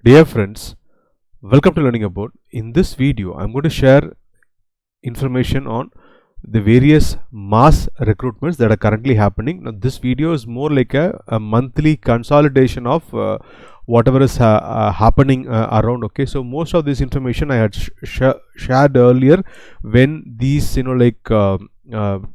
Dear friends, welcome to Learning About. In this video, I'm going to share information on the various mass recruitments that are currently happening. Now, this video is more like a monthly consolidation of whatever is happening around. Okay, so most of this information I had shared earlier when these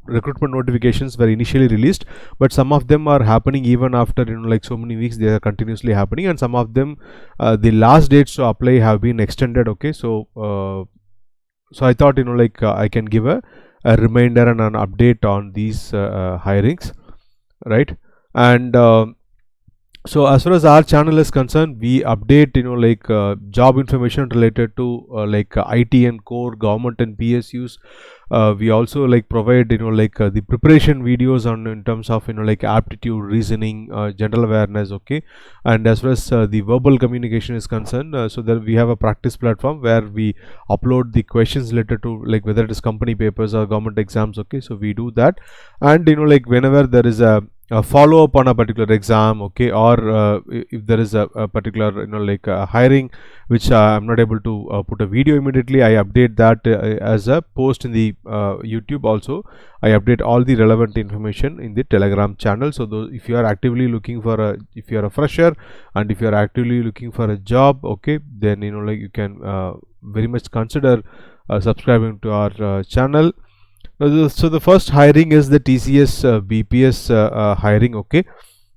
recruitment notifications were initially released, but some of them are happening even after so many weeks. They are continuously happening, and some of them the last dates to apply have been extended. Okay, so I thought I can give a reminder and an update on these hirings, right? And so as far as our channel is concerned, we update job information related to IT and core, government and PSUs. We also provide the preparation videos on in terms of aptitude, reasoning, general awareness. Okay, and as far as the verbal communication is concerned, so that we have a practice platform where we upload the questions related to whether it is company papers or government exams. Okay, so we do that, and whenever there is a follow up on a particular exam, okay, or if there is a particular hiring which I'm not able to put a video immediately, I update that as a post in the YouTube. Also, I update all the relevant information in the Telegram channel. So if you are actively looking for if you are a fresher and if you are actively looking for a job, okay, then you can very much consider subscribing to our channel. So the first hiring is the TCS BPS hiring. Okay,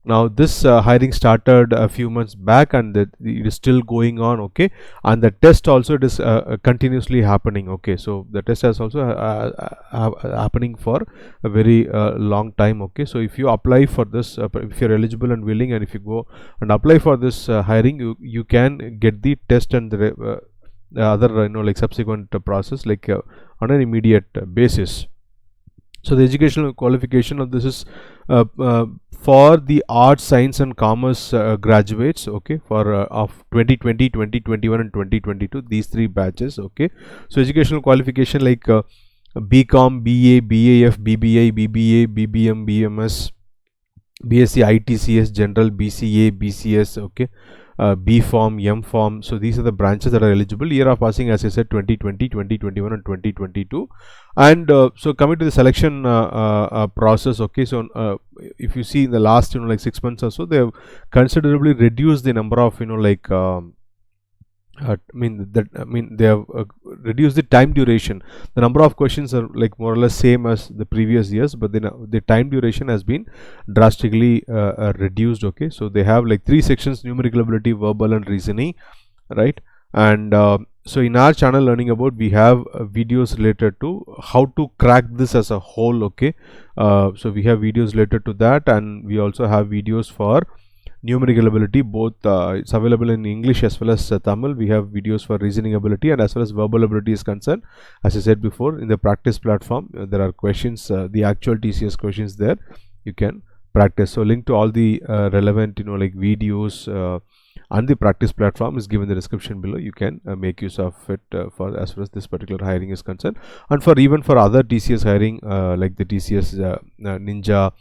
now this hiring started a few months back, and it is still going on. Okay, and the test also it is continuously happening. Okay, so the test is also happening for a very long time. Okay, so if you apply for this, if you're eligible and willing, and if you go and apply for this hiring, you can get the test and the other subsequent process on an immediate basis. So the educational qualification of this is for the arts, science and commerce graduates, okay, for of 2020, 2021 and 2022, these three batches. Okay, so educational qualification like BCom, BA, BAF, BBI, BBA, BBM, BMS, BSc ITCS, General, BCA, BCS, okay, B Form, M Form. So these are the branches that are eligible. Year of passing, as I said, 2020, 2021 and 2022. And so coming to the selection process, okay, so if you see in the last 6 months or so, they have considerably reduced the number of they have reduced the time duration. The number of questions are more or less same as the previous years, but then the time duration has been drastically reduced. Okay, so they have 3 sections: numerical ability, verbal and reasoning, right? And so in our channel Learning About, we have videos related to how to crack this as a whole. Okay, so we have videos related to that, and we also have videos for numerical ability. Both it's available in English as well as Tamil. We have videos for reasoning ability, and as far as verbal ability is concerned, as I said before, in the practice platform there are questions, the actual TCS questions there you can practice. So link to all the relevant videos and the practice platform is given in the description below. You can make use of it for as far as this particular hiring is concerned, and for even for other TCS hiring like the TCS Ninja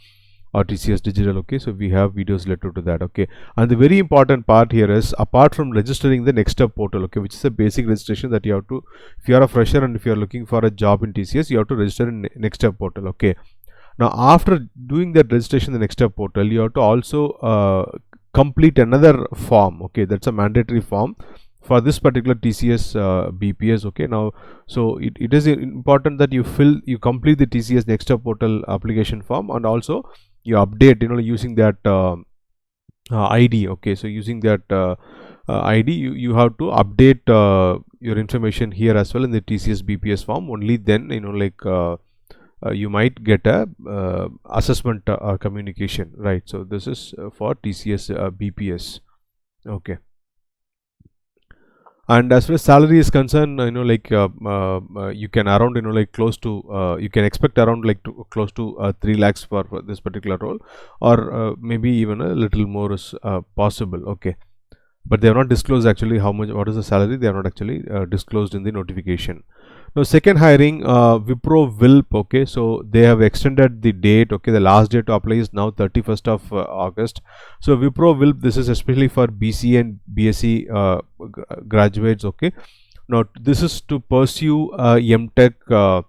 or TCS Digital. Okay, so we have videos related to that. Okay, and the very important part here is, apart from registering the NextStep portal, okay, which is a basic registration that you have to, if you are a fresher and if you are looking for a job in TCS, you have to register in NextStep portal. Okay, now after doing that registration in the NextStep portal, you have to also complete another form. Okay, that's a mandatory form for this particular TCS BPS. Okay, now so it is important that you complete the TCS NextStep portal application form, and also you update using that ID. Okay, so using that ID, you have to update your information here as well in the TCS BPS form. Only then you might get a assessment communication, right? So this is for TCS BPS. Okay, and as far as salary is concerned, you can around close to you can expect around close to 3 lakhs for this particular role, or maybe even a little more is possible. Okay, but they have not disclosed actually how much, what is the salary. They are not actually disclosed in the notification. Now second hiring, Wipro WILP, okay, so they have extended the date, okay, the last date to apply is now 31st of August. So Wipro WILP, this is especially for BC and BSc graduates, okay. Now this is to pursue MTech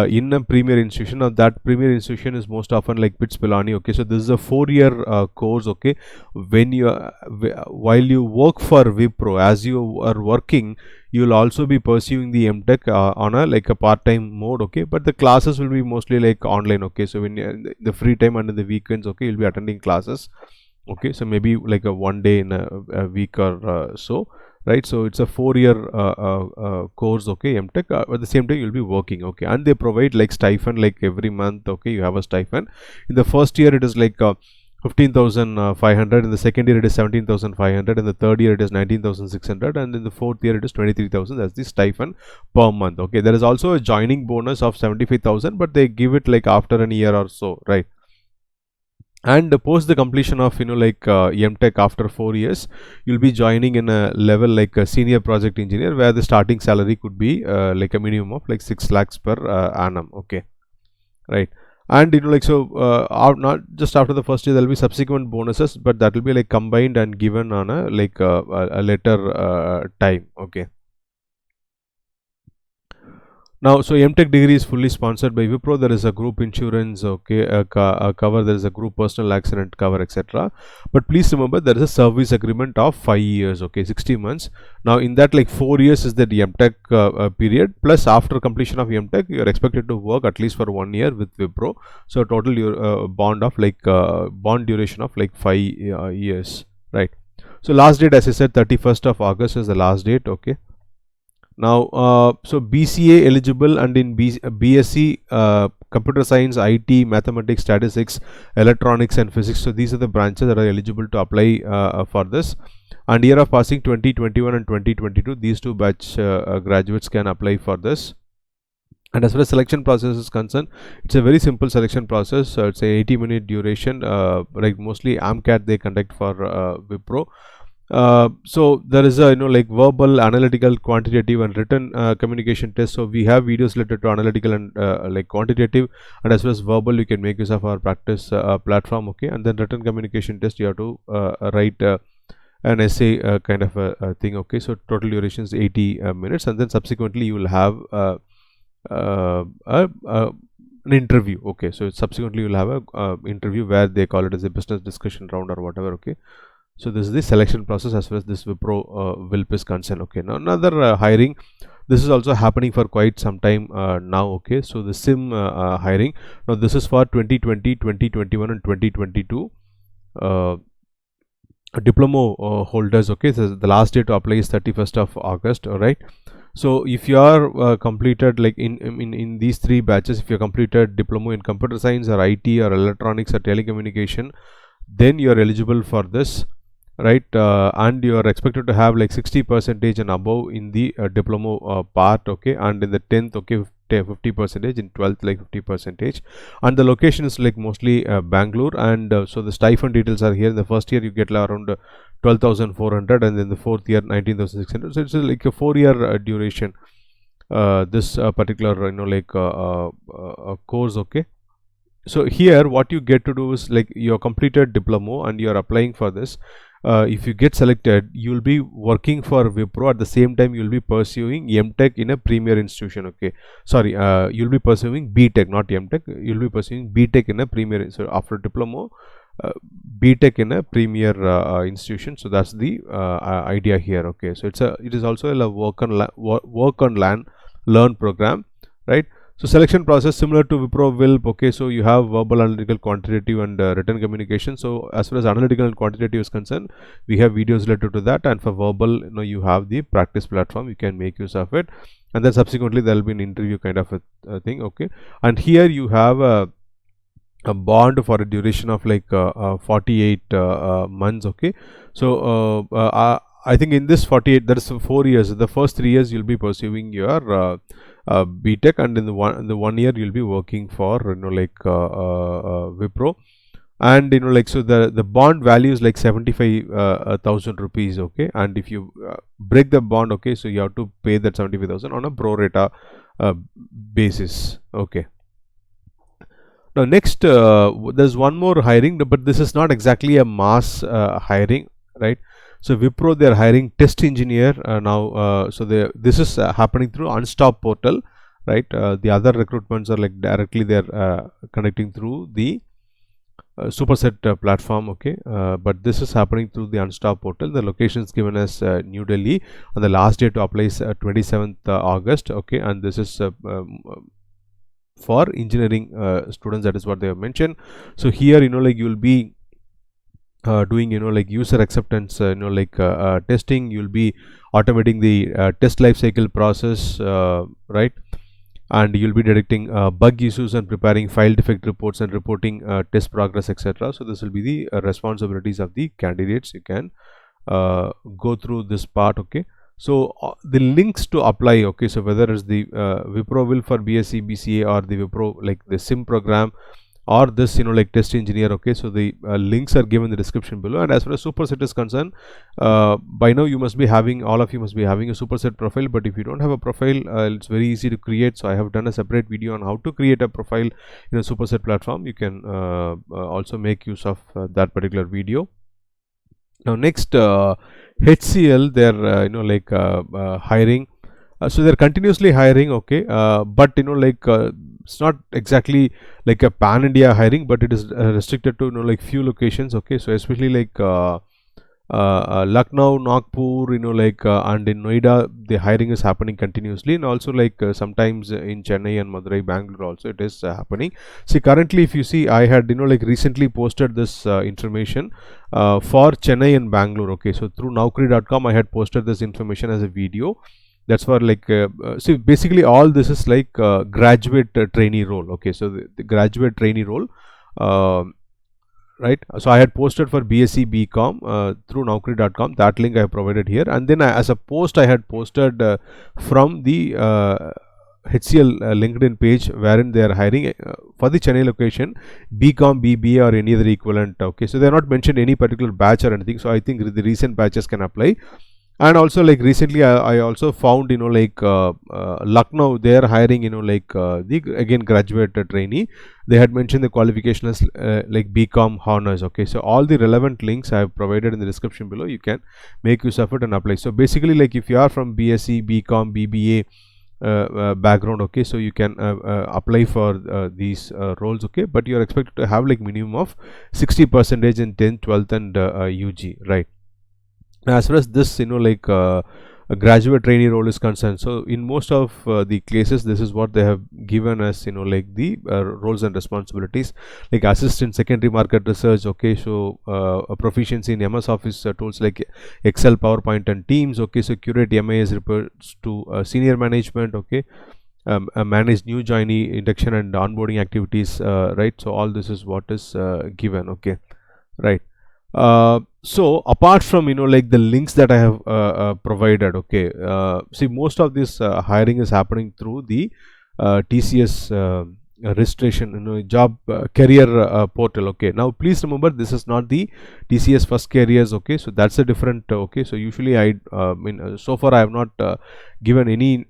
in a premier institution. Now that premier institution is most often like BITS Pilani, okay. So this is a 4-year course, okay. When you while you work for Wipro, as you are working, you will also be pursuing the MTech on a like a part-time mode, okay. But the classes will be mostly like online, okay. So when in the free time and in the weekends, okay, you'll be attending classes, okay. So maybe like a one day in a week or so, right? So it's a 4-year course, okay, MTech. At the same time, you'll be working, okay, and they provide like stipend like every month, okay. You have a stipend. In the first year, it is like 15,500. In the second year, it is 17,500. In the third year, it is 19,600, and in the fourth year, it is 23,000. That's the stipend per month, okay. There is also a joining bonus of 75,000, but they give it like after a year or so, right? And post the completion of MTech after 4 years, you'll be joining in a level like a senior project engineer, where the starting salary could be like a minimum of like 6 lakhs per annum, okay, right? And not just after the first year, there will be subsequent bonuses, but that will be like combined and given on a like a later time, okay. Now, so MTech degree is fully sponsored by Wipro. There is a group insurance, okay, cover. There is a group personal accident cover, etc. But please remember, there is a service agreement of 5 years, okay, 60 months. Now, in that, like 4 years is the MTech period. Plus, after completion of MTech, you are expected to work at least for 1 year with Wipro. So, total your bond duration of like 5 years, right? So, last date, as I said, 31st of August is the last date, okay. Now, so BCA eligible, and in BSc computer science, IT, mathematics, statistics, electronics and physics. So these are the branches that are eligible to apply for this. And year of passing 2021 and 2022, these two batch graduates can apply for this. And as far as selection process is concerned, it's a very simple selection process. It's a 80-minute duration, like mostly AMCAT they conduct for Wipro. So there is a like verbal, analytical, quantitative and written communication test. So we have videos related to analytical and like quantitative, and as well as verbal, you can make use of our practice platform, okay. And then written communication test, you have to write an essay kind of a thing, okay. So total duration is 80 minutes, and then subsequently you will have an interview, okay. So subsequently you will have a interview where they call it as a business discussion round or whatever, okay. So this is the selection process as far as this Wipro WILP is concerned, okay. Now another hiring, this is also happening for quite some time now, okay. So the SIM hiring, now this is for 2020, 2021 and 2022 diploma holders, okay. So the last date to apply is 31st of August, all right. So if you are completed like in these 3 batches, if you completed diploma in computer science or IT or electronics or telecommunication, then you are eligible for this, right. And you are expected to have like 60% and above in the diploma part, okay, and in the 10th, okay, 50%, in 12th like 50%, and the location is like mostly Bangalore. And so the stipend details are here. In the first year you get around 12,400, and then the fourth year 19,600. So it's like a 4-year duration, this particular course, okay. So here what you get to do is like you completed diploma and you are applying for this. If you get selected, you will be working for Wipro. At the same time, you will be pursuing MTech in a premier institution, okay. Sorry, you will be pursuing BTech, not MTech. You will be pursuing BTech in a premier. So after diploma, BTech in a premier institution. So that's the idea here, okay. So it is also a work on learn program, right. So selection process similar to Wipro WILP, okay. So you have verbal, analytical, quantitative and written communication. So as far as analytical and quantitative is concerned, we have videos related to that, and for verbal, you have the practice platform, you can make use of it, and then subsequently there will be an interview kind of a thing, okay. And here you have a bond for a duration of like 48 months, okay. So I think in this 48, there is 4 years. The first 3 years you'll be pursuing your BTech, and in the one year you'll be working for Wipro. and like, so the bond value is like 75,000 rupees, okay, and if you break the bond, okay, so you have to pay that 75,000 on a pro rata basis, okay. Now next, there's one more hiring, but this is not exactly a mass hiring, right? So Wipro, they are hiring test engineer now. So this is happening through Unstop portal, right? The other recruitments are like directly they are connecting through the Superset platform, okay. But this is happening through the Unstop portal. The location is given as New Delhi, and the last day to apply is 27th August, okay. And this is for engineering students, that is what they have mentioned. So here, like, you will be doing, like, user acceptance, like testing. You will be automating the test life cycle process, right, and you'll be detecting bug issues and preparing file defect reports and reporting test progress, etc. So this will be the responsibilities of the candidates. You can go through this part, okay. So the links to apply, okay, so whether it's the Wipro WILP for BSc BCA, or the Wipro like the SIM program, or this, like, test engineer, okay, so the links are given in the description below. And as far as Superset is concerned, by now you must be having, all of you must be having a Superset profile, but if you don't have a profile, it's very easy to create. So I have done a separate video on how to create a profile in a Superset platform. You can also make use of that particular video. Now next, HCL, they're like hiring. So they're continuously hiring, okay, but like it's not exactly like a pan India hiring, but it is restricted to like few locations, okay. So especially like Lucknow, Nagpur, like and in Noida, the hiring is happening continuously, and also like sometimes in Chennai and Madurai, Bangalore also it is happening. See, currently if you see, I had like recently posted this information for Chennai and Bangalore, okay. So through Naukri.com I had posted this information as a video. That's for like see, basically all this is like graduate trainee role, okay. So the graduate trainee role, right. So I had posted for BSc BCom through Naukri.com. That link I have provided here, and then as a post I had posted from the HCL LinkedIn page, wherein they are hiring for the Chennai location BCom, BBA, or any other equivalent, okay. So they are not mentioned any particular batch or anything, so I think the recent batches can apply. And also like recently I also found, like Lucknow, they are hiring, like the again graduate trainee. They had mentioned the qualification as like BCom honors, okay. So all the relevant links I have provided in the description below. You can make use of it and apply. So basically, like, if you are from BSc, BCom, BBA background, okay, so you can apply for these roles, okay, but you are expected to have like minimum of 60% in 10th, 12th and UG, right. As far as this, like a graduate trainee role is concerned, so in most of the cases, this is what they have given us, like the roles and responsibilities, like assistant secondary market research, okay. So a proficiency in MS Office tools like Excel, PowerPoint and Teams, okay. So curate MIS reports to senior management, okay. Manage new joinee induction and onboarding activities, right. So all this is what is given, okay, right. So apart from, like the links that I have provided, okay, see, most of this hiring is happening through the TCS registration, job career portal, okay. Now please remember, this is not the TCS first careers, okay. So that's a different, okay. So usually I mean, so far I have not given any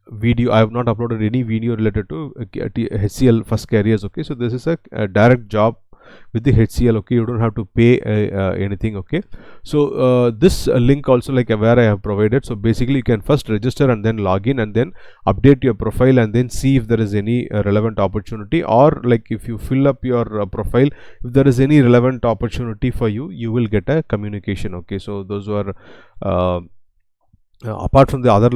video. I have not uploaded any video related to HCL first careers, okay. So this is a direct job with the HCL, okay. You don't have to pay anything, okay. So this link also, like where I have provided. So basically you can first register and then log in and then update your profile and then see if there is any relevant opportunity, or like if you fill up your profile, if there is any relevant opportunity for you, you will get a communication, okay. So those were apart from the other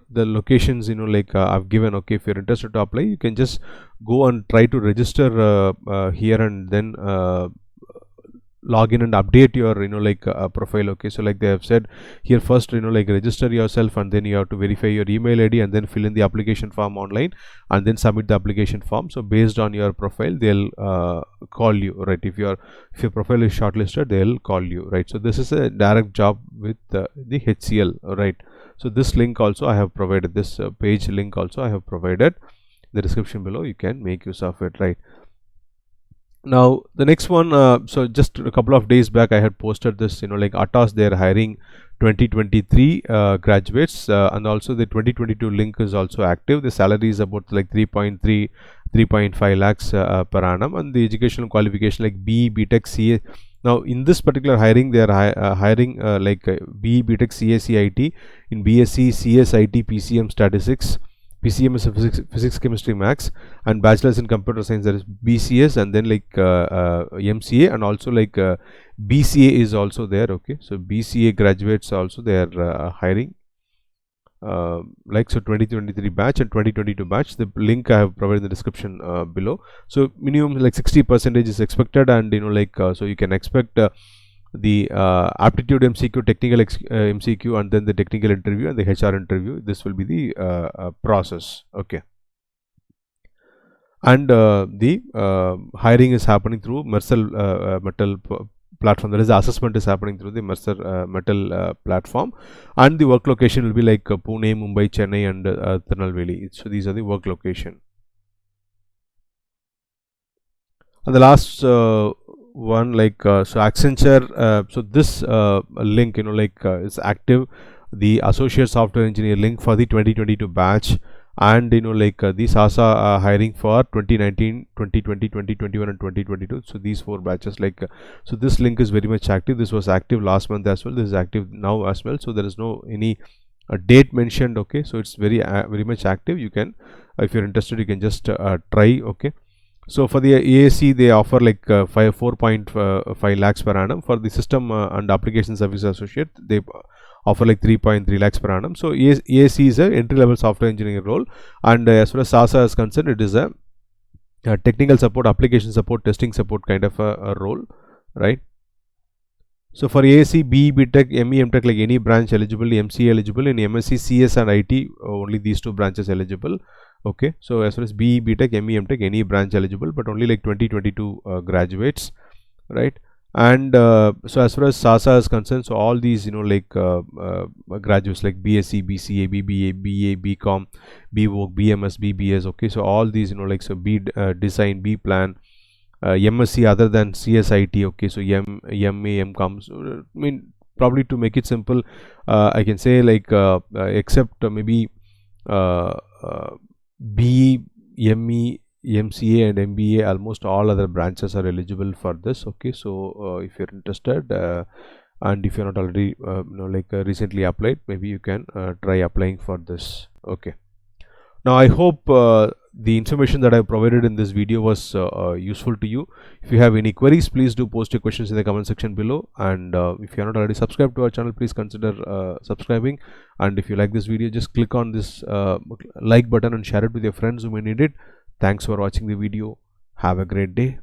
the locations, like I've given, okay. If you're interested to apply, you can just go and try to register here and then log in and update your like profile, okay. So like they have said here, first like register yourself and then you have to verify your email ID and then fill in the application form online and then submit the application form. So based on your profile, they'll call you, right. If your profile is shortlisted, they'll call you, right. So this is a direct job with the HCL, right. So this link also I have provided, this page link also I have provided the description below. You can make use of it, right. Now the next one, so just a couple of days back I had posted this, like Atos, they are hiring 2023 graduates, and also the 2022 link is also active. The salary is about like 3.5 lakhs per annum, and the educational qualification like BE BTech CA. Now in this particular hiring, they are hiring BE BTech CACIT in BSc CSIT PCM statistics. PCM is physics, chemistry, maths, and bachelor's in computer science, that is BCS, and then like MCA, and also like BCA is also there. Okay, so BCA graduates also they are hiring. So 2023 batch and 2022 batch. The link I have provided in the description below. So minimum like 60% is expected, and so you can expect the aptitude MCQ, technical MCQ, and then the technical interview and the HR interview. This will be the process. Okay. And the hiring is happening through Mercer Metal platform. That is, the assessment is happening through the Mercer Metal platform, and the work location will be like Pune, Mumbai, Chennai, and Tirunelveli. So these are the work location. And the last one, so Accenture, so this link is active, the associate software engineer link for the 2022 batch, and the SASA hiring for 2019, 2020, 2021 and 2022. So these 4 batches, so this link is very much active. This was active last month as well, this is active now as well, so there is no any date mentioned. Okay, so it's very much active. You can, if you're interested, you can just try. Okay. So for the AAC, they offer like 4.5 lakhs per annum. For the system and application service associate, they offer like 3.3 lakhs per annum. So AAC is a entry level software engineering role, and as far as SASA is concerned, it is a technical support, application support, testing support kind of a role, right? So for AAC, BE, BTech, ME, MTech, like any branch eligible, MCA eligible, in MSc, CS and IT, only these 2 branches eligible. Okay, so as far as BE, BTech, ME, MTech, any branch eligible, but only like 2022 graduates, right? And so as far as SASA is concerned, so all these graduates like BSc, BCA, BBA, BA, BCom, BVOC, BMS, BBS. Okay, so all these so B design, B plan, MSc other than CSIT. Okay, so MA, MCom. So, I mean, probably to make it simple, I can say except maybe BE, ME, MCA and MBA, almost all other branches are eligible for this. Okay, so if you're interested, and if you're not already recently applied, maybe you can try applying for this. Okay. Now I hope the information that I provided in this video was useful to you. If you have any queries, please do post your questions in the comment section below, and if you are not already subscribed to our channel, please consider subscribing, and if you like this video, just click on this like button and share it with your friends who may need it. Thanks for watching the video. Have a great day.